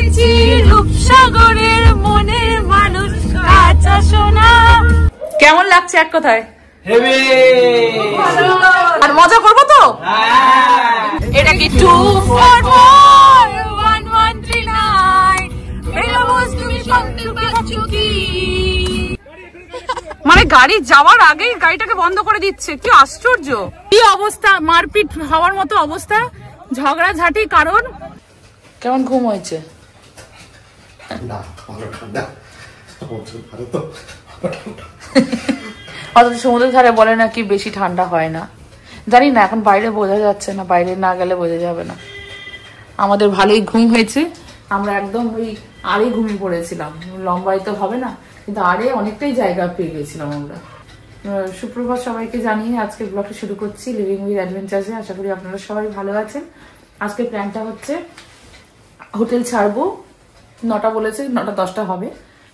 পেয়েছি রূপসাগরের মনের মানুষ কাঁচা সোনা। কেমন লাগছে এক কথায়? আর মজা করবো তো? এটা কি 2441139 তুমি শুনতে পাচ্ছ কি? মানে গাড়ি যাওয়ার আগেই গাড়িটাকে বন্ধ করে দিচ্ছে, কি আশ্চর্য! কি অবস্থা, মারপিট হওয়ার মতো অবস্থা, ঝগড়াঝাটি। কারণ কেমন ঘুম হয়েছে? অথচ সমুদ্রের ধারে বলে নাকি বেশি ঠান্ডা হয় না। জানি না, এখন বাইরে বোঝা যাচ্ছে না, বাইরে না গেলে বোঝা যাবে না। আমাদের ভালোই ঘুম হয়েছে, আমরা একদম ওই আড়ে ঘুমিয়ে পড়েছিলাম। লম্বাই তো হবে না, কিন্তু আড়ে অনেকটাই জায়গা পেয়ে গেছিলাম আমরা। সুপ্রভাত সবাইকে জানিয়ে আজকে ব্লগটা শুরু করছি লিভিং উইথ অ্যাডভেঞ্চার্সে। আশা করি আপনারা সবাই ভালো আছেন। আজকে প্ল্যানটা হচ্ছে হোটেল ছাড়বো, 9টা বলেছে, 9টা 10টা হবে।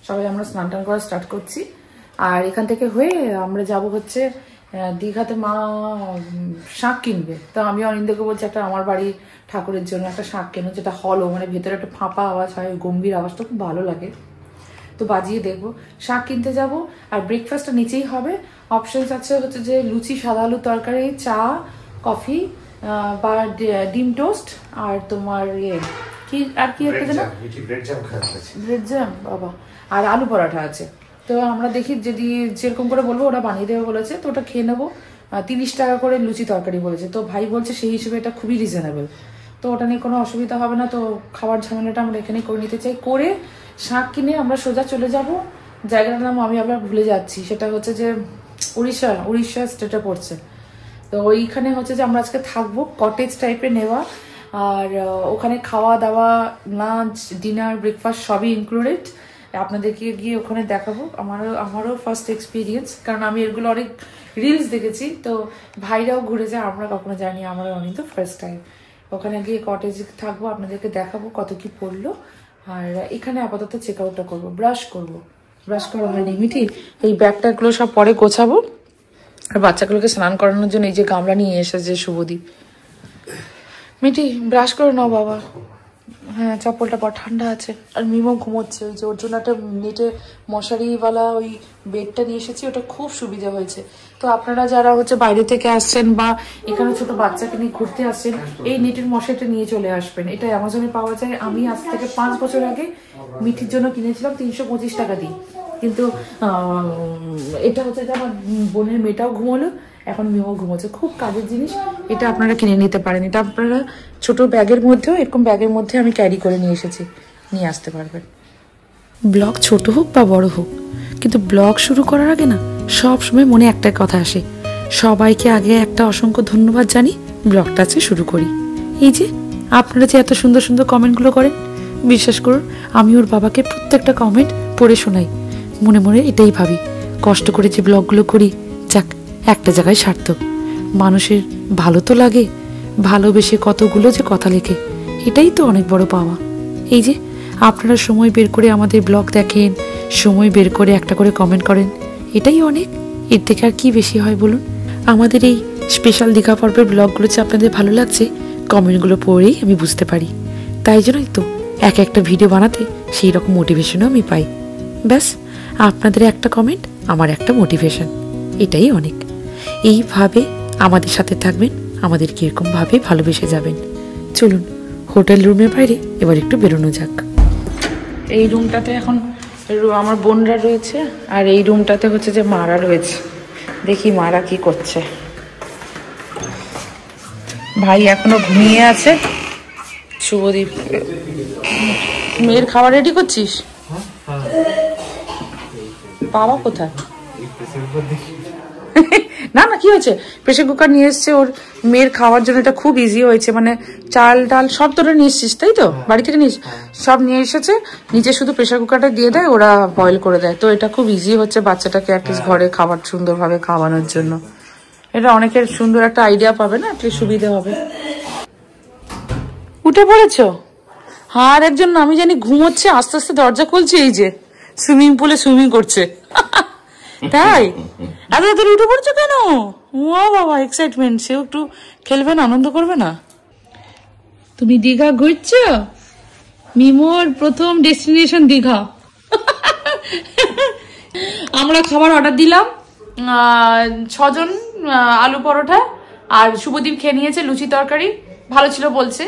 সবাই আমরা স্নান টান করা স্টার্ট করছি। আর এখান থেকে হয়ে আমরা যাব হচ্ছে দীঘাতে। মা শাঁখ কিনবে, তো আমি অনিন্দাকে বলছি একটা আমার বাড়ি ঠাকুরের জন্য একটা শাঁখ কেন, যেটা হলো, মানে ভেতরে একটা ফাঁপা আওয়াজ হয়, গম্ভীর আওয়াজটা খুব ভালো লাগে, তো বাজিয়ে দেখবো। শাঁখ কিনতে যাব। আর ব্রেকফাস্টটা নিচেই হবে। অপশনস আছে হচ্ছে যে লুচি, সাদা আলু তরকারি, চা, কফি বা ডিম টোস্ট, আর তোমার কি আর কি একটা যেন ব্রেড জ্যাম বাবা, আর আলু পরাঠা আছে। তো আমরা দেখি যদি যেরকম করে বলবো ওরা বানিয়ে দেবে বলেছে, তো ওটা খেয়ে নেবো। 30 টাকা করে লুচি তরকারি বলেছে, তো ভাই বলছে সেই হিসেবে এটা খুবই রিজনেবল, তো ওটা নিয়ে কোনো অসুবিধা হবে না। তো খাবার ঝামেলাটা আমরা এখানেই করে নিতে চাই। করে শাঁখ কিনে আমরা সোজা চলে যাব। জায়গাটার নাম আমি আবার ভুলে যাচ্ছি, সেটা হচ্ছে যে উড়িষ্যা স্টেটে পড়ছে। তো ওইখানে হচ্ছে যে আমরা আজকে থাকবো, কটেজ টাইপের নেওয়া। আর ওখানে খাওয়া দাওয়া, লাঞ্চ, ডিনার, ব্রেকফাস্ট সবই ইনক্লুডেড। আপনাদেরকে গিয়ে ওখানে দেখাবো। আমারও ফার্স্ট এক্সপিরিয়েন্স, কারণ আমি এগুলো অনেক রিলস দেখেছি, তো ভাইরাও ঘুরে যায়, আমরা কখনো যাইনি, আমারও অনেক তো ফার্স্ট টাইম। ওখানে গিয়ে কটেজে থাকবো, আপনাদেরকে দেখাবো কত কি পড়লো। আর এখানে আপাতত চেক আউটটা করবো, ব্রাশ করা হয়নি মিঠি। এই ব্যাগটাগুলো সব পরে গোছাবো। আর বাচ্চাগুলোকে স্নান করানোর জন্য এই যে গামলা নিয়ে এসেছে শুভদীপ। মিঠি ব্রাশ করে নাও বাবা। হ্যাঁ, চপ্পলটা পর, ঠান্ডা আছে। আর মিমো ঘুমোচ্ছে, ওই যে ওর জন্য একটা নেটে মশারিওয়ালা ওই বেডটা নিয়ে এসেছি, ওটা খুব সুবিধা হয়েছে। তো আপনারা যারা হচ্ছে বাইরে থেকে আসছেন বা এখানে ছোট বাচ্চাকে নিয়ে ঘুরতে আসছেন, এই নেটের মশারিটা নিয়ে চলে আসবেন। এটা অ্যামাজনে পাওয়া যায়। আমি আজ থেকে 5 বছর আগে মিঠির জন্য কিনেছিলাম 325 টাকা দিয়ে, কিন্তু এটা হচ্ছে যে আমার বোনের মেয়েটাও ঘুমোলো, এখন মিমো ঘুমোচ্ছে। খুব কাজের জিনিস, এটা আপনারা কিনে নিতে পারেন। এটা আপনারা ছোট ব্যাগের মধ্যেও, এরকম ব্যাগের মধ্যে আমি ক্যারি করে নিয়ে এসেছি, নিয়ে আসতে পারবেন। ব্লগ ছোট হোক বা বড় হোক, কিন্তু ব্লগ শুরু করার আগে না সব সময় মনে একটা কথা আসে, সবাইকে আগে একটা অসংখ্য ধন্যবাদ জানি, ব্লগটা আছে শুরু করি। এই যে আপনারা যে এত সুন্দর সুন্দর কমেন্টগুলো করেন, বিশ্বাস করুন আমি ওর বাবাকে প্রত্যেকটা কমেন্ট পড়ে শোনাই। মনে মনে এটাই ভাবি, কষ্ট করে যে ব্লগগুলো করি, যাক একটা জায়গায় সার্থক। মানুষের ভালো তো লাগে, ভালোবেসে কতগুলো যে কথা লেখে, এটাই তো অনেক বড় পাওয়া। এই যে আপনারা সময় বের করে আমাদের ব্লগ দেখেন, সময় বের করে একটা করে কমেন্ট করেন, এটাই অনেক। এর থেকে আর কি বেশি হয় বলুন? আমাদের এই স্পেশাল দীঘা পর্বের ব্লগগুলো যে আপনাদের ভালো লাগছে, কমেন্টগুলো পড়েই আমি বুঝতে পারি। তাই জন্যই তো একটা ভিডিও বানাতে সেই রকম মোটিভেশনও আমি পাই। ব্যাস, আপনাদের একটা কমেন্ট আমার একটা মোটিভেশন, এটাই অনেক। এইভাবে আমাদের সাথে থাকবেন, আমাদেরকে এরকমভাবে ভালোবেসে যাবেন। চলুন হোটেল রুমের বাইরে এবার একটু বেরোনো যাক। এই রুমটাতে এখন আমার বোনরা রয়েছে, আর এই রুমটাতে হচ্ছে যে মারা রয়েছে। দেখি মারা কি করছে। ভাই এখনো ঘুমিয়ে আছে। শুভদীপ, মেয়ের খাবার রেডি করছিস? বাবা কোথায়? না না, কি হয়েছে? প্রেসার কুকার নিয়ে এসছে ওর মেয়ের খাওয়ার জন্য। এটা খুব ইজি হয়েছে, মানে চাল ডাল সব তোরা নিয়ে এসছিস তাই তো? বাড়ি থেকে নিয়ে সব নিয়ে এসেছে, নিচে শুধু প্রেসার কুকারটা দিয়ে দেয়, ওরা বয়েল করে দেয়। তো এটা খুব ইজি হচ্ছে বাচ্চাটাকে অ্যাটলিস্ট ঘরে খাবার সুন্দরভাবে খাওয়ানোর জন্য। এটা অনেকের সুন্দর একটা আইডিয়া পাবে না, অ্যাটলিস্ট সুবিধা হবে। উঠে পড়েছো? আর একজন আমি জানি ঘুমোচ্ছে, আস্তে আস্তে দরজা খুলছে, এই যে সুইমিং পুলে সুইমিং করছে। তাই এত তাড়াতাড়ি উঠে পড়ছো কেন? ও বাবা, এক্সাইটমেন্ট, সেও একটু খেলবে না, আনন্দ করবে না? তুমি দীঘা ঘুরছো? মিমোর প্রথম ডেস্টিনেশন দীঘা। আমরা খাবার অর্ডার দিলাম 6 জন, আলু পরোটা, আর শুভদীপ খেয়ে নিয়েছে লুচি তরকারি, ভালো ছিল বলছে,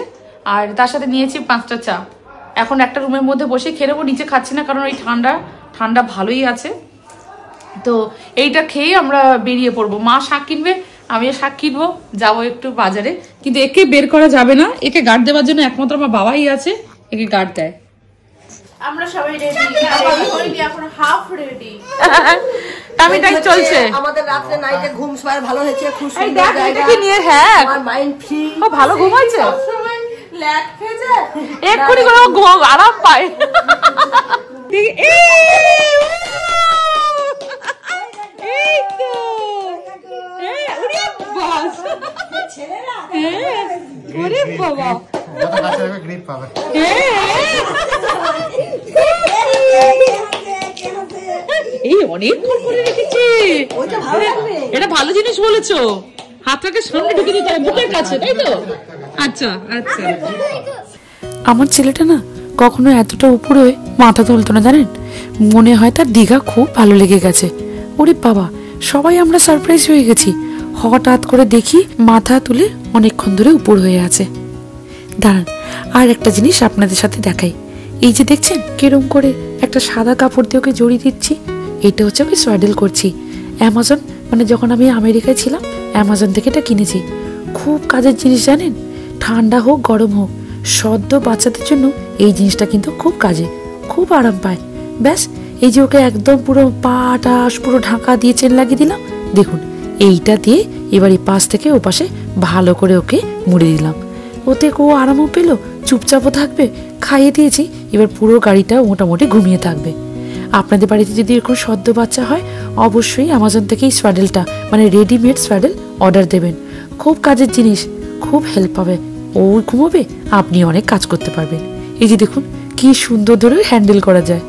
আর তার সাথে নিয়েছি 5টা চা। এখন একটা রুমের মধ্যে বসে খেয়ে নেবো, নিচে খাচ্ছি না কারণ ওই ঠান্ডা ভালোই আছে। তো এইটা খেয়ে আমরা বেরিয়ে পড়বো। মা শাক কিনবে, আমিও শাক কিনবো, যাবো একটু বাজারে। কিন্তু একে বের করা যাবে না, একে গার্ড দেওয়ার জন্য একমাত্র আমার বাবাই আছে, একে গার্ড দেয়। আমরা সবাই রেডি, এখন হাফ রেডি। টাইম চলছে আমাদের রাতে নাইটে ঘুম সবার ভালো হয়েছে, খুব এই সুন্দর দেখ এটা জায়গা। কি নিয়ে, হ্যাঁ আমার মাইন্ড ফ্রি, ও ভালো ঘুমাইছে, সবাই ল্যাগ খেয়েছে, এক্ষুনি কোনো আরাম পায়। এই তো ওরে বাস, ওরে বাবা, গ্রিপ পাবে। এই অনেকক্ষণ করে রেখেছি, এটা ভালো জিনিস বলেছো। হাতটাকে সামনে ঢুকে দিতে হবে মুখের কাছে, তাই তো? আচ্ছা আচ্ছা। আমার ছেলেটা না কখনো এতটা উপরে মাথা তুলতো না জানেন, মনে হয় তার দীঘা খুব ভালো লেগে গেছে। ওরে বাবা, সবাই আমরা সারপ্রাইজ হয়ে গেছি, হঠাৎ করে দেখি মাথা তুলে অনেকক্ষণ ধরে উপর হয়ে আছে। দাঁড়ান, আর একটা জিনিস আপনাদের সাথে দেখাই। এই যে দেখছেন কিরম করে একটা সাদা কাপড় দিয়ে ওকে জড়িয়ে দিচ্ছি, এটা হচ্ছে ওকে সোয়াডেল করছি। অ্যামাজন, মানে যখন আমি আমেরিকায় ছিলাম অ্যামাজন থেকে এটা কিনেছি। খুব কাজের জিনিস জানেন, ঠান্ডা হোক গরম হোক, সদ্য বাচ্চাদের জন্য এই জিনিসটা কিন্তু খুব কাজে, খুব আরাম পায়। ব্যাস, এই যে ওকে একদম পুরো পাটা পুরো ঢাকা দিয়ে চেন লাগিয়ে দিলাম। দেখুন, এইটা দিয়ে এবার এই পাশ থেকে ও পাশে ভালো করে ওকে মুড়ে দিলাম। ওতে ও আরামও পেলো, চুপচাপও থাকবে। খাইয়ে দিয়েছি, এবার পুরো গাড়িটা মোটামুটি ঘুমিয়ে থাকবে। আপনাদের বাড়িতে যদি এরকম সদ্য বাচ্চা হয় অবশ্যই অ্যামাজন থেকে এই সোয়াডেলটা, মানে রেডিমেড সোয়াডেল অর্ডার দেবেন। খুব কাজের জিনিস, খুব হেল্প পাবে। ও ঘুমোবে, আপনি অনেক কাজ করতে পারবেন। এই যে দেখুন কি সুন্দর ধরে হ্যান্ডেল করা যায়।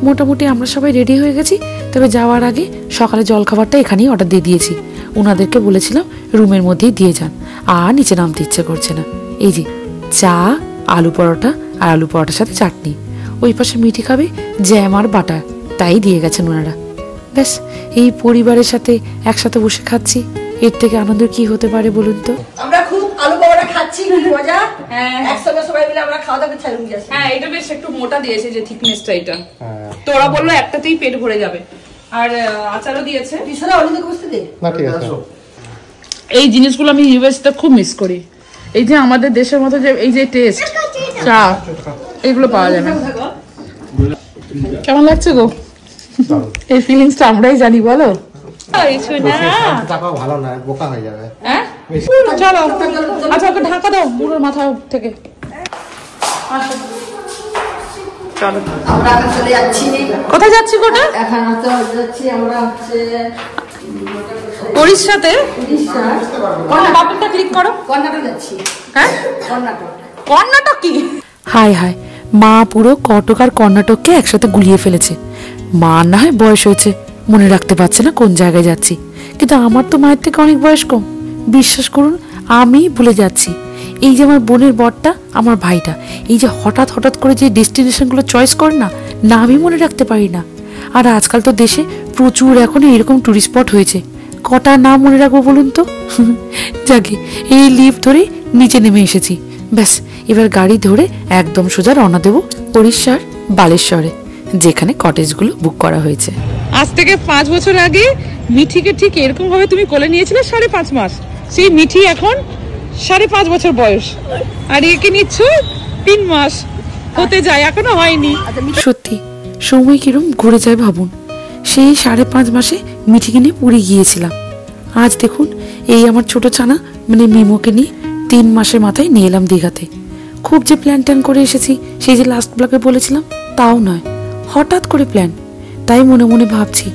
মোটামুটি আমরা সবাই রেডি হয়ে গেছি, তবে যাওয়ার আগে সকালে জলখাবারটা এখানেই অর্ডার দিয়ে দিয়েছি। ওনাদেরকে বলেছিলাম রুমের মধ্যেই দিয়ে যান, আর নিচে নামতে ইচ্ছে করছে না। এই যে চা, আলু পরোটা, আর আলু পরোটার সাথে চাটনি। ওই পাশে মিঠি খাবে, জ্যাম আর বাটার, তাই দিয়ে গেছেন ওনারা। ব্যাস, এই পরিবারের সাথে একসাথে বসে খাচ্ছি, এর থেকে আনন্দ কি হতে পারে বলুন তো? আমরা খুব আলু পরোটা খাচ্ছি, কি মজা। একসঙ্গে সবাই মিলে আমরা খাওয়া দাওয়া করছি। হ্যাঁ, এটা বেশ একটু মোটা দিয়েছে, যে থিকনেসটা এটা। তো ওরা বললো একটাতেই পেট ভরে যাবে, আর আচারও দিয়েছে। পিছনে অলিন্দকে বসতে দে। না ঠিক আছে। এই জিনিসগুলো আমি ইউএসটা খুব মিস করি। এই যে আমাদের দেশের মতো যে এই যে টেস্ট চা, এগুলো পাওয়া যায় না। কেমন লাগছে গো? এই ফিলিংসটা আমরাই জানি, বলো। ভালো না, বোকা হয়ে যাবে। হ্যাঁ চলো, আচ্ছা ওকে ঢাকা দাও বুড়োর মাথা থেকে। চলো, আমরা এখন চলে যাচ্ছি। কোথায় যাচ্ছি গোটা? এখন যাচ্ছি আমরা হচ্ছে উড়িষ্যাতে। বাটনটা ক্লিক করো। কর্ণাটক যাচ্ছি। হ্যাঁ, কর্ণাটক। কর্ণাটক কি? হায় হায়, মা পুরো কটক আর কর্ণাটককে একসাথে গুলিয়ে ফেলেছে। মা না হয় বয়স হয়েছে, মনে রাখতে পারছে না কোন জায়গায় যাচ্ছি, কিন্তু আমার তো মায়ের থেকে অনেক বয়স কম। বিশ্বাস করুন, আমি ভুলে যাচ্ছি। এই যে আমার বোনের বরটা, আমার ভাইটা, এই যে হঠাৎ হঠাৎ করে যে ডেস্টিনেশনগুলো চয়েস করে না, আমি মনে রাখতে পারি না। আর আজকাল তো দেশে প্রচুর এখন এরকম টুরিস্ট স্পট হয়েছে, কটা নাম মনে রাখবো বলুন তো? যাকে এই লিফট ধরে নিচে নেমে এসেছি। ব্যাস, এবার গাড়ি ধরে একদম সোজা রওনা দেবো উড়িষ্যার বালেশ্বরে, যেখানে কটেজগুলো বুক করা হয়েছে। আজ থেকে 5 বছর আগে মিঠিকে ঠিক এরকম ভাবে তুমি কোলে নিয়েছিলে 5.5 মাস। সেই মিঠি এখন 5.5 বছর বয়স, আর একে নিচ্ছ 3 মাস হতে যায়, এখনো হয়নি। সত্যি সময় কিরম ঘুরে যায় ভাবুন। সেই 5.5 মাসে মিঠিকে নিয়ে পুরী গিয়েছিলাম। আজ দেখুন এই আমার ছোট ছানা মানে মিমোকে নিয়ে 3 মাসের মাথায় নিয়ে এলাম দীঘাতে। খুব যে প্ল্যান ট্যান করে এসেছি, সেই যে লাস্ট ব্লগে বলেছিলাম, তাও নয়, হঠাৎ করে প্ল্যান। তাই মনে মনে ভাবছি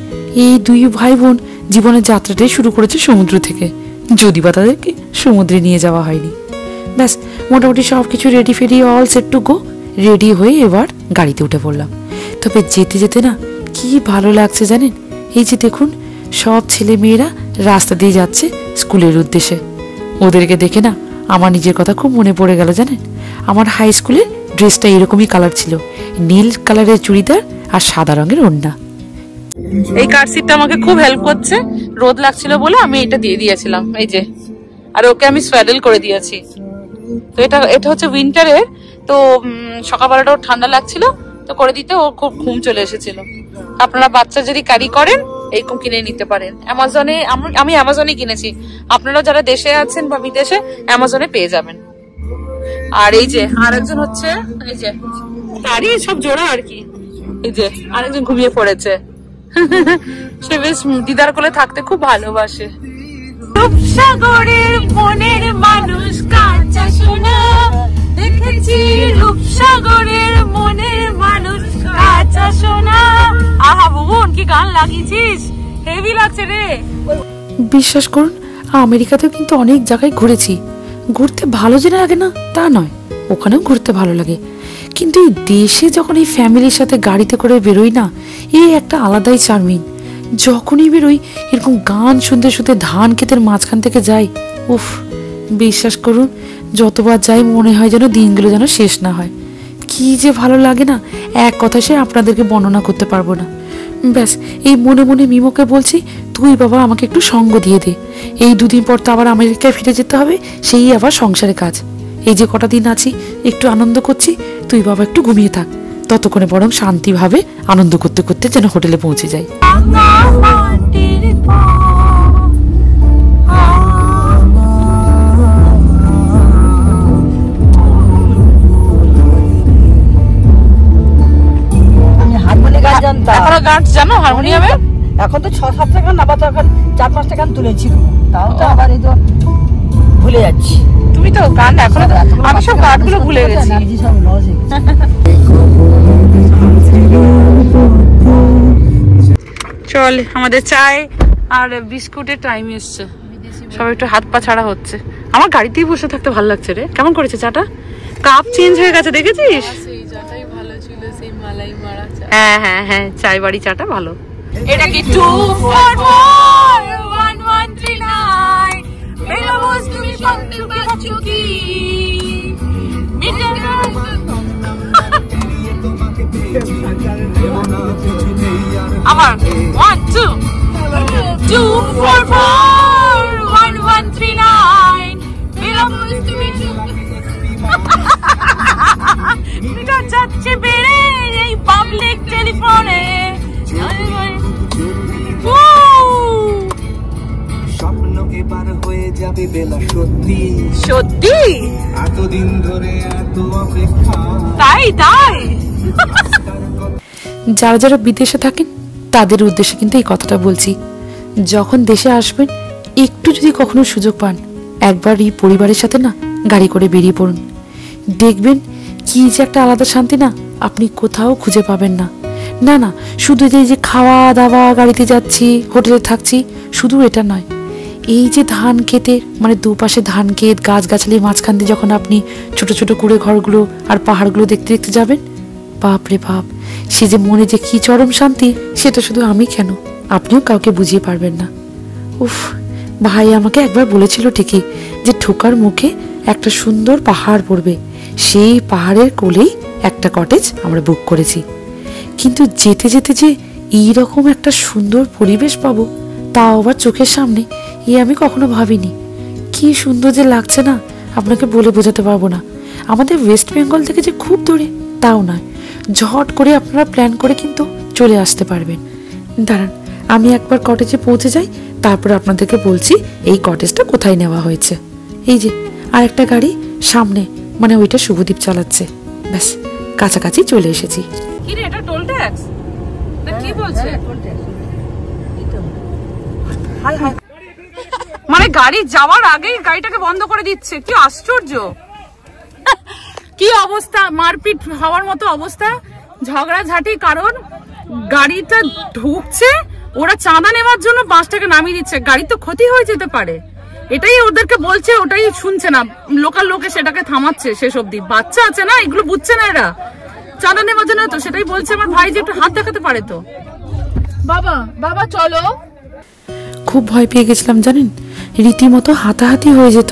এই 2 ভাই বোন জীবনের যাত্রাটাই শুরু করেছে সমুদ্র থেকে, যদি বা তাদেরকে সমুদ্রে নিয়ে যাওয়া হয়নি। ব্যাস, মোটামুটি সব কিছু রেডি ফেডি, all set to go. Ready হয়ে এবার গাড়িতে উঠে পড়লাম। তবে যেতে যেতে না কি ভালো লাগছে জানেন। এই যে দেখুন সব ছেলে মেয়েরা রাস্তা দিয়ে যাচ্ছে স্কুলের উদ্দেশ্যে। ওদেরকে দেখে না আমার নিজের কথা খুব মনে পড়ে গেল জানেন। আমার হাই স্কুলের ড্রেসটা এরকমই কালার ছিল, নীল কালারের চুড়িদার আর সাদা রঙের ওড়না। এই কার সিটটা আমাকে খুব হেল্প করছে, রোদ লাগছিল বলে আমি এটা দিয়ে দিয়েছিলাম, এই যে। আর ওকে আমি স্প্যাডেল করে দিয়েছি। তো এটা হচ্ছে উইন্টারের, তো সকালবেলাটাও ঠান্ডা লাগছিল, তো করে দিতে ও খুব ঘুম চলে এসেছিল। আপনারা বাচ্চা যদি ক্যারি করেন এরকম কিনে নিতে পারেন অ্যামাজনে। আমি অ্যামাজনে কিনেছি, আপনারা যারা দেশে আছেন বা বিদেশে অ্যামাজনে পেয়ে যাবেন। আর এই যে আরেকজন হচ্ছে, এই যে তারই সব জোড়া আর কি, এই যে আরেকজন ঘুমিয়ে পড়েছে। সে বেশ দিদার কোলে থাকতে খুব ভালোবাসে। রূপসাগরের মনের মানুষ কাঁচা সোনা দেখেছি, রূপসাগরের মনের মানুষ কাঁচা সোনা। আহা বোন, কি গান লাগিয়েছিস, হেভি লাগছে রে। বিশ্বাস করুন, আমেরিকাতেও কিন্তু অনেক জায়গায় ঘুরেছি। ঘুরতে ভালো যে লাগে না তা নয়, ওখানেও ঘুরতে ভালো লাগে, কিন্তু এই দেশে যখন এই ফ্যামিলির সাথে গাড়িতে করে বেরোই না, এই একটা আলাদাই চার্মিং। যখনই বেরোই এরকম গান শুনতে শুনতে ধান ক্ষেতের মাঝখান থেকে যাই, উফ বিশ্বাস করুন যতবার যাই মনে হয় যেন দিনগুলো যেন শেষ না হয়। কি যে ভালো লাগে না, এক কথা সে আপনাদেরকে বর্ণনা করতে পারবো না। ব্যাস এই মনে মনে মিমোকে বলছি, তুই বাবা আমাকে একটু সঙ্গ দিয়ে দে, এই দুদিন পর তো আবার আমেরিকায় ফিরে যেতে হবে, সেই আবার সংসারে কাজ। এই যে কটা দিন আছি একটু আনন্দ করছি, তুই বাবা একটু ঘুমিয়ে থাক, ততক্ষণে বরং শান্তিভাবে আনন্দ করতে করতে যেন হোটেলে পৌঁছে যাই। জানো হারমোনিয়ামে এখন তো 6-7টা গান, আবার তো এখন 4-5টা গান তুলেছি, তাও তো আবার এই তো ভুলে যাচ্ছি। তুমি তো গান এখনো, আমি সব গানগুলো ভুলে গেছি। চল আমাদের চায় আর বিস্কুটের টাইম এসছে, সব একটু হাত পা ছাড়া হচ্ছে। আমার গাড়িতেই বসে থাকতে ভালো লাগছে রে। কেমন করেছে চাটা? কাপ চেঞ্জ হয়ে গেছে দেখেছিস? হ্যাঁ হ্যাঁ হ্যাঁ, চাই বাড়ি চাটা ভালো। এটা কি 2441139 বেলাবস তুমি শুনতে পাচ্ছ কি? আবার 1 2 2441139 বেলাবস তুমি মিটা যাচ্ছে বেড়ে এই পাবলিক টেলিফোনে। স্বপ্ন এবার হয়ে যাবে বেলা সত্যি সত্যি, এতদিন ধরে এত অপেক্ষা। তাই তাই যারা যারা বিদেশে থাকেন তাদের উদ্দেশ্যে কিন্তু এই কথাটা বলছি, যখন দেশে আসবেন একটু যদি কখনো সুযোগ পান, একবার এই পরিবারের সাথে না গাড়ি করে বেরিয়ে পড়ুন, দেখবেন কি যে একটা আলাদা শান্তি না আপনি কোথাও খুঁজে পাবেন না। না না, শুধু যে খাওয়া দাওয়া, গাড়িতে যাচ্ছি, হোটেলে থাকছি, শুধু এটা নয়, এই যে ধান ক্ষেতের মানে দুপাশে ধান ক্ষেত, গাছগাছালির মাঝখান দিয়ে যখন আপনি ছোট ছোট কুড়ে ঘরগুলো আর পাহাড়গুলো দেখতে দেখতে যাবেন, বাপ রে বাপ, সে যে মনে যে কি চরম শান্তি, সেটা শুধু আমি কেন আপনিও কাউকে বুঝিয়ে পারবেন না। উফ, ভাই আমাকে একবার বলেছিল ঠিকই যে ঠোকার মুখে একটা সুন্দর পাহাড় পড়বে, সেই পাহাড়ের কোলেই একটা কটেজ আমরা বুক করেছি। কিন্তু যেতে যেতে যে এইরকম একটা সুন্দর পরিবেশ পাবো তাও আবার চোখের সামনে, আমি কখনো ভাবিনি। কি সুন্দর যে লাগছে না, আপনাকে বলে বোঝাতে পারবো না। আমাদের ওয়েস্ট বেঙ্গল থেকে যে খুব দূরে তাও নয়, ঝট করে আপনারা প্ল্যান করে কিন্তু চলে আসতে পারবেন। দাঁড়ান আমি একবার কটেজে পৌঁছে যাই, তারপর আপনাদেরকে বলছি এই কটেজটা কোথায় নেওয়া হয়েছে। এই যে আরেকটা গাড়ি সামনে, মানে ওইটা শুভদীপ চালাচ্ছে। ব্যাস কাছাকাছি চলে এসেছি। কি রে, এটা টোল ট্যাক্স না কি বলছে? মানে গাড়ি যাওয়ার আগেই গাড়িটাকে বন্ধ করে দিচ্ছে, কি আশ্চর্য। কি অবস্থা, মারপিট হওয়ার মতো অবস্থা, ঝগড়াঝাটি, কারণ গাড়িটা ঢুকছে, ওরা চাঁদা নেওয়ার জন্য বাসটাকে নামিয়ে দিচ্ছে, গাড়ি তো ক্ষতি হয়ে যেতে পারে, এটাই ওদেরকে বলছে, ওটাই শুনছে না, লোকাল লোকে সেটাকে থামাচ্ছে শেষ অব্দি। বাচ্চা আছে না, এগুলো বুঝছে না এরা, চাঁদা নেওয়ার জন্য তো সেটাই বলছে আমার ভাই যে একটু হাত দেখাতে পারে তো। বাবা বাবা চলো। খুব ভয় পেয়ে গেছিলাম জানেন, রীতিমতো হাতাহাতি হয়ে যেত,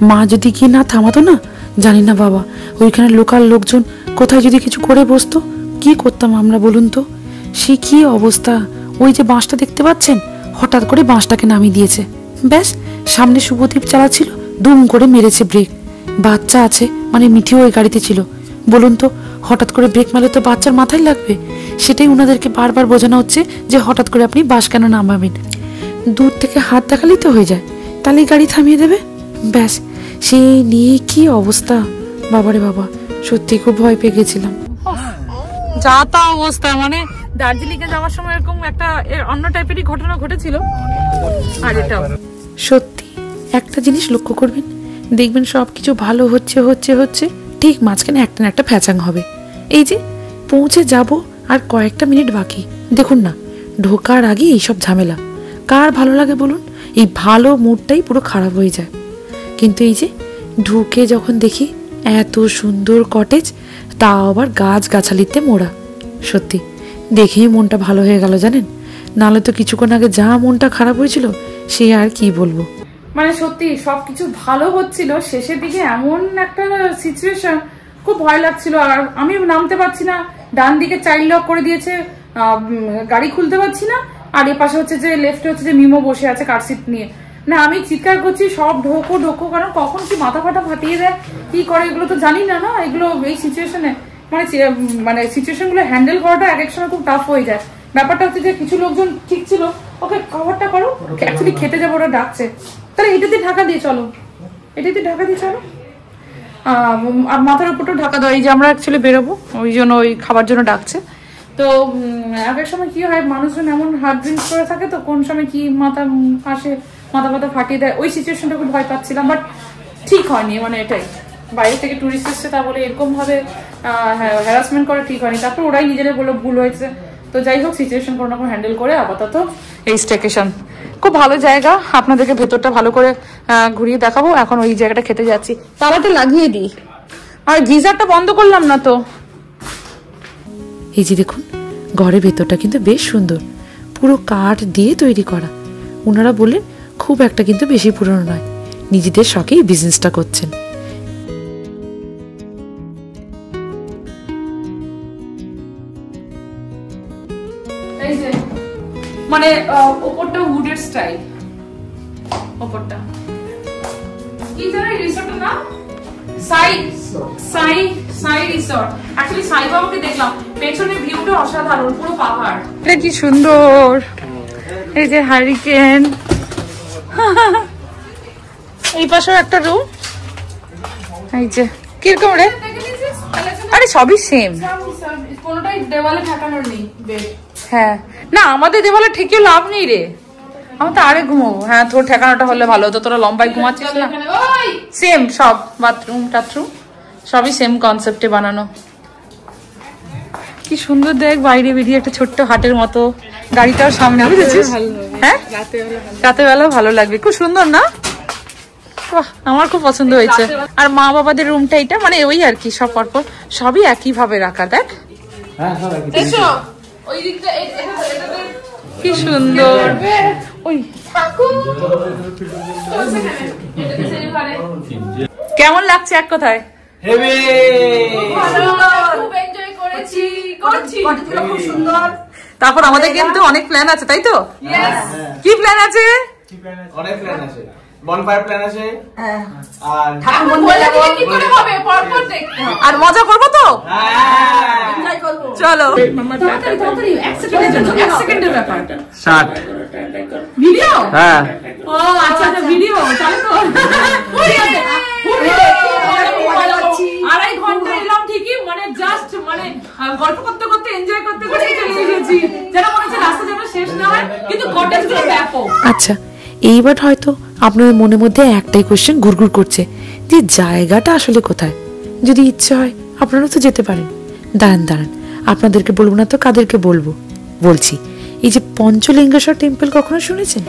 মা যদি গিয়ে না থামাতো না, জানি না বাবা ওইখানে লোকাল লোকজন কোথায় যদি কিছু করে বসতো, কি করতাম আমরা বলুন তো? সে কি অবস্থা! ওই যে বাঁশটা দেখতে পাচ্ছেন, হঠাৎ করে বাঁশটাকে নামিয়ে দিয়েছে। ব্যাস, সামনে শুভদীপ চালাচ্ছিল, দুম করে মেরেছে ব্রেক। বাচ্চা আছে, মানে মিঠিও ওই গাড়িতে ছিল। বলুন তো, হঠাৎ করে ব্রেক মারলে তো বাচ্চার মাথায় লাগবে। সেটাই ওনাদেরকে বারবার বোঝানো হচ্ছে যে হঠাৎ করে আপনি বাস কেন নামাবেন, দূর থেকে হাত দেখালেই তো হয়ে যায়, তাহলেই গাড়ি থামিয়ে দেবে। ব্যাস, সেই নিয়ে কি অবস্থা! বাবারে বাবা, সত্যি খুব ভয় পেয়ে গেছিলাম। যা তা অবস্থা, মানে দার্জিলিং এ যাওয়ার সময় এরকম একটা অন্য টাইপেরই ঘটনা ঘটেছিল। আর এটাও সত্যি একটা জিনিস লক্ষ্য করবেন, দেখবেন সবকিছু ভালো হচ্ছে হচ্ছে হচ্ছে, ঠিক মাঝখানে একটা না একটা ফ্যাচাং হবে। এই যে পৌঁছে যাব আর কয়েকটা মিনিট বাকি, দেখুন না, ঢোকার আগে এইসব ঝামেলা। কার ভালো লাগে বলুন? এই ভালো মুডটাই পুরো খারাপ হয়ে যায়। কিন্তু এই যে ঢুকে যখন দেখি এত সুন্দর কটেজ, তাও আবার গাছগাছালিতে মোড়া, সত্যি দেখেই মনটা ভালো হয়ে গেল জানেন। নাহলে তো কিছুক্ষণ আগে যা মনটা খারাপ হয়েছিল সে আর কি বলবো। মানে সত্যি সবকিছু ভালো হচ্ছিল, শেষের দিকে এমন একটা সিচুয়েশন, খুব ভয় লাগছিল। আর আমি নামতে পারছি না, ডান দিকে চাইল্ড লক করে দিয়েছে, গাড়ি খুলতে পারছি না। আর এ পাশে হচ্ছে যে লেফটে হচ্ছে যে মিমো বসে আছে কার সিট নিয়ে। না আমি চিৎকার করছি সব ঢোকো ঢোকো, কারণ কখন কি মাথা ফাটা ফাটিয়ে দেয় কি করে এগুলো তো জানি না। না এগুলো এই সিচুয়েশনে মানে সিচুয়েশন গুলো হ্যান্ডেল করাটা এক এক সময় খুব টাফ হয়ে যায়। ব্যাপারটা হচ্ছে যে কিছু লোকজন ঠিক ছিল, ওকে কভারটা করো, অ্যাকচুয়ালি খেতে যাবো, ওরা ডাকছে, তাহলে এটাতে ঢাকা দিয়ে চলো, এটাতে ঢাকা দিয়ে চলো, আর মাথার উপরটাও ঢাকা দাও। এই যে আমরা অ্যাকচুয়ালি বেরোবো, ওই জন্য ওই খাবার জন্য ডাকছে। তো এক এক সময় কি হয়, মানুষজন এমন হার্ট ড্রিঙ্কস করে থাকে, তো কোন সময় কি মাথা আসে, মাথা মাথা ফাটিয়ে দেয়। ওই সিচুয়েশনটা খুব ভয় পাচ্ছিলাম, বাট ঠিক হয়নি। মানে এটাই, বাইরে থেকে টুরিস্ট এসছে তা বলে এরকম ভাবে হ্যারাসমেন্ট করা ঠিক হয়নি। তারপর ওরাই নিজেরা বলে ভুল হয়েছে। তো যাই হোক, সিচুয়েশন কোনো রকম হ্যান্ডেল করে আপাতত এই স্টেকেশন খুব ভালো জায়গা, আপনাদেরকে ভেতরটা ভালো করে ঘুরিয়ে দেখাবো। এখন ওই জায়গাটা খেতে যাচ্ছি, তালাটা লাগিয়ে দিই, আর গিজারটা বন্ধ করলাম না তো। এই যে দেখুন, ঘরের ভেতরটা কিন্তু বেশ সুন্দর, পুরো কাঠ দিয়ে তৈরি করা। ওনারা বললেন খুব একটা কিন্তু বেশি পুরনো নয়, নিজেদের শখেই বিজনেসটা করছেন। এই যে মানে ওপরটা উডের স্টাইল, ওপরটা কি জানো এই রিসর্টের নাম? সাই রিসর্ট। অ্যাকচুয়ালি সাই বাবাকে দেখলাম, পেছনের ভিউটা অসাধারণ, পুরো পাহাড়। এটা কি সুন্দর, এই যে হারিকেন, এই পাশেও একটা রুম। এই যে কিরকম রে, আরে সবই সেম, কোনোটাই দেওয়ালে ঠেকানোর নেই বেড। হ্যাঁ না, আমাদের দেওয়ালে ঠেকিয়ে লাভ নেই রে, আমি তো আরে ঘুমোবো। হ্যাঁ তোর ঠেকানোটা হলে ভালো হতো, তোরা লম্বাই ঘুমাচ্ছিস না। সেম সব বাথরুম টাথরুম সবই সেম কনসেপ্টে বানানো। কি সুন্দর দেখ, বাইরে বেরিয়ে একটা ছোট্ট হাটের মতো, গাড়িটাও সামনে, বুঝেছিস? হ্যাঁ রাতের বেলা ভালো লাগবে, খুব সুন্দর না? আমার খুব পছন্দ হয়েছে। আর মা বাবাদের রুমটা এটা, মানে ওই আর কি, সব পরপর সবই একই ভাবে রাখা। দেখ কি সুন্দর, ওই কেমন লাগছে এক কথায়? তারপর আমাদের কিন্তু অনেক প্ল্যান আছে, তাই তো? কি প্ল্যান আছে? অনেক প্ল্যান আছে, বনফায়ার প্ল্যান আছে, আর মজা করবো তো, চলো। সেকেন্ডের ব্যাপার ভিডিও, হ্যাঁ ও আচ্ছা আচ্ছা ভিডিও, তাহলে তো আড়াই ঘন্টা এলাম ঠিকই, মানে জাস্ট মানে গল্প করতে করতে এনজয় করতে করতে চলে এসেছি, যেন মনে হচ্ছে রাস্তা যেন শেষ না হয়, কিন্তু কটেজগুলো ব্যাপক। আচ্ছা, এইবার হয়তো আপনাদের মনের মধ্যে একটাই কোশ্চেন ঘুরঘুর করছে যে জায়গাটা আসলে কোথায়। যদি ইচ্ছে হয় আপনারা তো যেতে পারেন। দাঁড়ান দাঁড়ান, আপনাদেরকে বলবো না তো কাদেরকে বলবো, বলছি। এই যে পঞ্চলিঙ্গেশ্বর টেম্পল কখনো শুনেছেন?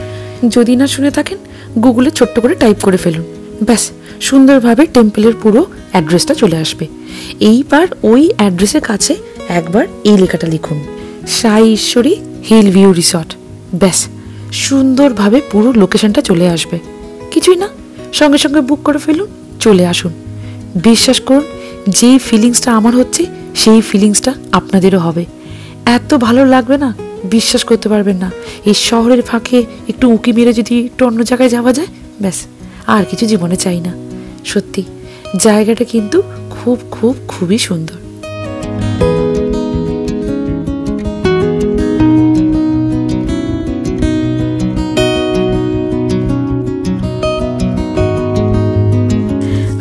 যদি না শুনে থাকেন, গুগলে ছোট্ট করে টাইপ করে ফেলুন, ব্যাস সুন্দরভাবে টেম্পলের পুরো অ্যাড্রেসটা চলে আসবে। এইবার ওই অ্যাড্রেসের কাছে একবার এই লেখাটা লিখুন, সাই ঈশ্বরী হিল ভিউ রিসর্ট। ব্যাস সুন্দরভাবে পুরো লোকেশনটা চলে আসবে। কিছুই না, সঙ্গে সঙ্গে বুক করে ফেলুন, চলে আসুন। বিশ্বাস করুন, যেই ফিলিংসটা আমার হচ্ছে সেই ফিলিংসটা আপনাদেরও হবে। এত ভালো লাগবে না, বিশ্বাস করতে পারবেন না। এই শহরের ফাঁকে একটু উঁকি মেরে যদি একটু অন্য জায়গায় যাওয়া যায়, ব্যাস আর কিছু জীবনে চাই না। সত্যি জায়গাটা কিন্তু খুব খুব খুবই সুন্দর।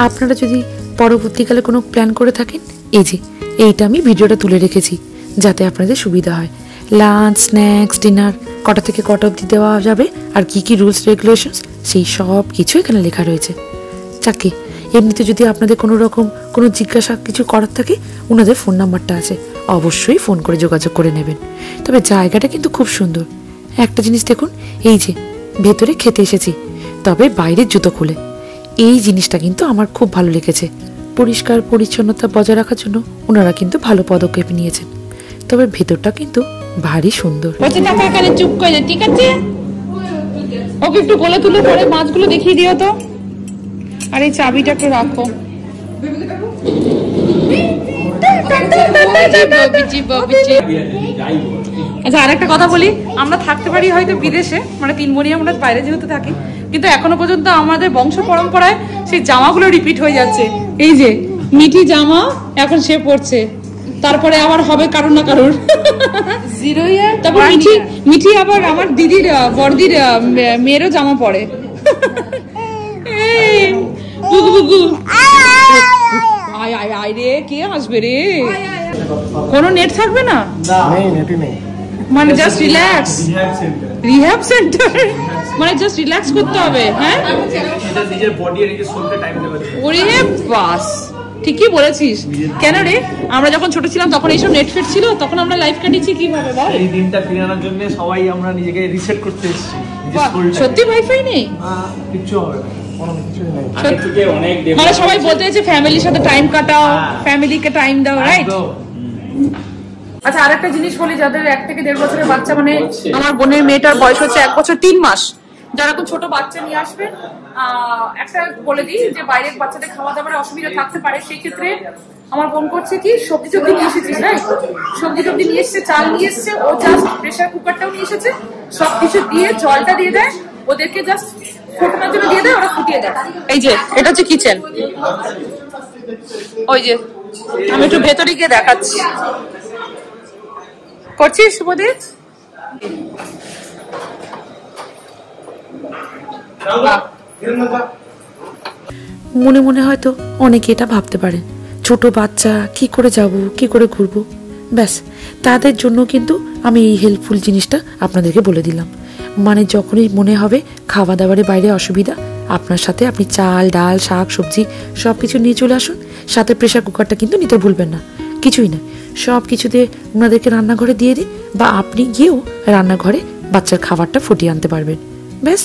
আপনারা যদি পরবর্তীকালে কোনো প্ল্যান করে থাকেন, এই যে এইটা আমি ভিডিওটা তুলে রেখেছি যাতে আপনাদের সুবিধা হয়। লাঞ্চ, স্ন্যাক্স, ডিনার কটা থেকে কটা অবধি দেওয়া যাবে আর কি কি রুলস রেগুলেশনস সেই সব কিছু এখানে লেখা রয়েছে। চাকি এমনিতে যদি আপনাদের কোনো রকম কোনো জিজ্ঞাসা কিছু করার থাকে, ওনাদের ফোন নাম্বারটা আছে, অবশ্যই ফোন করে যোগাযোগ করে নেবেন। তবে জায়গাটা কিন্তু খুব সুন্দর। একটা জিনিস দেখুন, এই যে ভেতরে খেতে এসেছি, তবে বাইরের জুতো খুলে, এই জিনিসটা কিন্তু আমার খুব ভালো লেগেছে। পরিষ্কার পরিচ্ছন্নতা বজায় রাখার জন্য ওনারা কিন্তু ভালো পদক্ষেপ নিয়েছেন। তবে ভেতরটা কিন্তু ভারী সুন্দর। এখানে চুপ করে, ঠিক আছে? ওকে একটু কোলে তুলে পরে মাছগুলো দেখিয়ে দিও তো। আর এই চাবিটা একটু রাখো। আচ্ছা, আর একটা কথা বলি, আমরা থাকতে পারি হয়তো বিদেশে, মানে 3 বোনই আমরা বাইরে যেহেতু থাকি, কিন্তু এখনো পর্যন্ত আমাদের বংশ পরম্পরায় সেই জামাগুলো রিপিট হয়ে যাচ্ছে। এই যে মিঠি জামা এখন সে পড়ছে, তারপরে আবার হবে কারোর না কারোর। তারপর মিঠি আবার আমার দিদির বড়দির মেয়েরও জামা পরে। আয় রে, কে আসবে রে? কোনো নেট থাকবে না, মানে জাস্ট রিল্যাক্স। রিহ্যাব সেন্টার মানে জাস্ট রিল্যাক্স করতে হবে। হ্যাঁ, নিজের বডি আর নিজের সোলকে টাইম দেবে। ওরে বাস, ঠিকই বলেছিস। কেন রে, আমরা যখন ছোট ছিলাম তখন এইসব নেটফিট ছিল, তখন আমরা লাইফ কাটিয়েছি কিভাবে বল? এই দিনটা ফিরে আনার জন্য সবাই আমরা নিজেকে রিসেট করতে এসেছি। সত্যি ওয়াইফাই নেই, কিচ্ছু হবে না, কোনো কিছু নেই। মানে সবাই বলতে চাইছে ফ্যামিলির সাথে টাইম কাটাও, ফ্যামিলিকে টাইম দাও, রাইট? আচ্ছা, আরেকটা জিনিস বলি, যাদের 1 থেকে 1.5 বছরের বাচ্চা, মানে আমার বোনের মেয়েটার বয়স হচ্ছে 1 বছর 3 মাস, যারা খুব ছোট বাচ্চা নিয়ে আসবেন, একটা বলে দিই যে বাইরের বাচ্চাদের খাওয়া দাওয়ার অসুবিধা থাকতে পারে। সেই ক্ষেত্রে আমার বোন করছে কি, সবজি টবজি নিয়ে এসেছিস, রাইট? সবজি টবজি নিয়ে এসছে, চাল নিয়ে এসছে, ও জাস্ট প্রেশার কুকারটাও নিয়ে এসেছে, সবকিছু দিয়ে জলটা দিয়ে দেয়, ওদেরকে জাস্ট ফোটানোর জন্য দিয়ে দেয়, ওরা ফুটিয়ে দেয়। এই যে এটা হচ্ছে কিচেন, ওই যে আমি একটু ভেতরে গিয়ে দেখাচ্ছি। করছিস শুভদীপ? মনে মনে হয়তো অনেকে এটা ভাবতে পারেন, ছোট বাচ্চা কি করে যাব, কি করে ঘুরবো। ব্যাস তাদের জন্য কিন্তু আমি এই হেল্পফুল জিনিসটা আপনাদেরকে বলে দিলাম। মানে যখনই মনে হবে খাওয়া দাওয়ারে বাইরে অসুবিধা, আপনার সাথে আপনি চাল, ডাল, শাক, সবজি সব কিছু নিয়ে চলে আসুন। সাথে প্রেশার কুকারটা কিন্তু নিতে ভুলবেন না। কিছুই না, সব কিছুতে ওনাদেরকে রান্নাঘরে দিয়ে দিন, বা আপনি গিয়েও রান্নাঘরে বাচ্চার খাবারটা ফুটিয়ে আনতে পারবেন। ব্যাস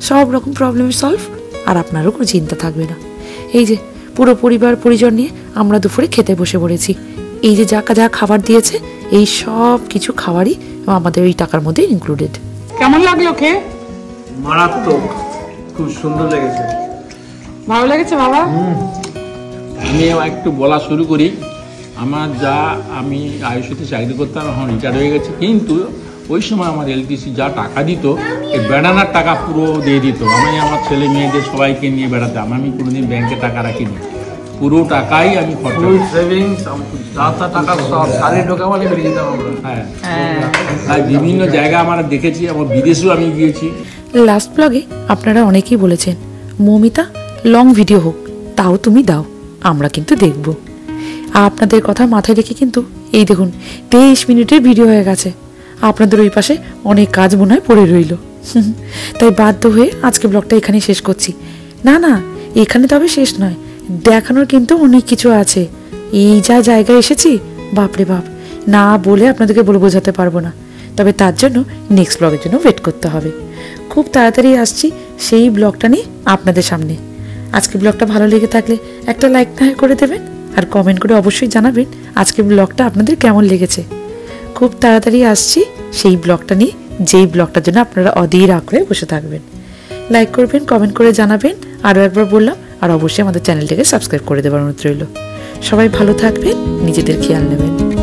সব রকম প্রবলেম সলভ, আর আপনারও কোনো চিন্তা থাকবে না। এই যে পুরো পরিবার পরিজন নিয়ে আমরা দুপুরে খেতে বসে পড়েছি। এই যে যা যা খাবার দিয়েছে, এই সব কিছু খাবারই আমাদের এই টাকার মধ্যে ইনক্লুডেড। কেমন লাগলো খেয়ে? মারাত্মক, খুব সুন্দর লেগেছে। ভালো লেগেছে বাবা? আমি একটু বলা শুরু করি। আমার যা, আমি আয়ুষতে চাকরি করতাম, এখন রিটায়ার হয়ে গেছে, কিন্তু ওই সময় আমার এলটিসি যা টাকা দিত, এই বেড়ানোর টাকা পুরো দিয়ে দিত। আমি আমার ছেলে মেয়েদের সবাইকে নিয়ে বেড়াতাম। আমি কোনোদিন ব্যাংকে টাকা রাখিনি, পুরো টাকাই আমি খরচা সেভিংস, রাস্তা টাকা সব সারে ঢোকা মানে বেরিয়ে যেতাম আমরা। হ্যাঁ, বিভিন্ন জায়গা আমরা দেখেছি, আমার বিদেশেও আমি গিয়েছি। লাস্ট ব্লগে আপনারা অনেকেই বলেছেন, মৌমিতা লং ভিডিও হোক, তাও তুমি দাও, আমরা কিন্তু দেখব। আপনাদের কথা মাথায় রেখে কিন্তু এই দেখুন 23 মিনিটের ভিডিও হয়ে গেছে। আপনাদের ওই পাশে অনেক কাজ মনে হয় পড়ে রইল, তাই বাধ্য হয়ে আজকে ব্লগটা এখানেই শেষ করছি। না না, এখানে তবে শেষ নয়, দেখানোর কিন্তু অনেক কিছু আছে। এই যা জায়গায় এসেছি, বাপরে বাপ, না বলে আপনাদেরকে বোঝাতে পারবো না। তবে তার জন্য নেক্সট ব্লগের জন্য ওয়েট করতে হবে। খুব তাড়াতাড়ি আসছি সেই ব্লগটা নিয়ে আপনাদের সামনে। আজকে ব্লগটা ভালো লেগে থাকলে একটা লাইক না করে দেবেন, আর কমেন্ট করে অবশ্যই জানাবেন আজকে ব্লগটা আপনাদের কেমন লেগেছে। খুব তাড়াতাড়ি আসছি সেই ব্লগটা নিয়ে, যেই ব্লগটার জন্য আপনারা অধীর আগ্রহে বসে থাকবেন। লাইক করবেন, কমেন্ট করে জানাবেন। আরও একবার বললাম, আর অবশ্যই আমাদের চ্যানেলটাকে সাবস্ক্রাইব করে দেওয়ার অনুরোধ রইল। সবাই ভালো থাকবেন, নিজেদের খেয়াল নেবেন।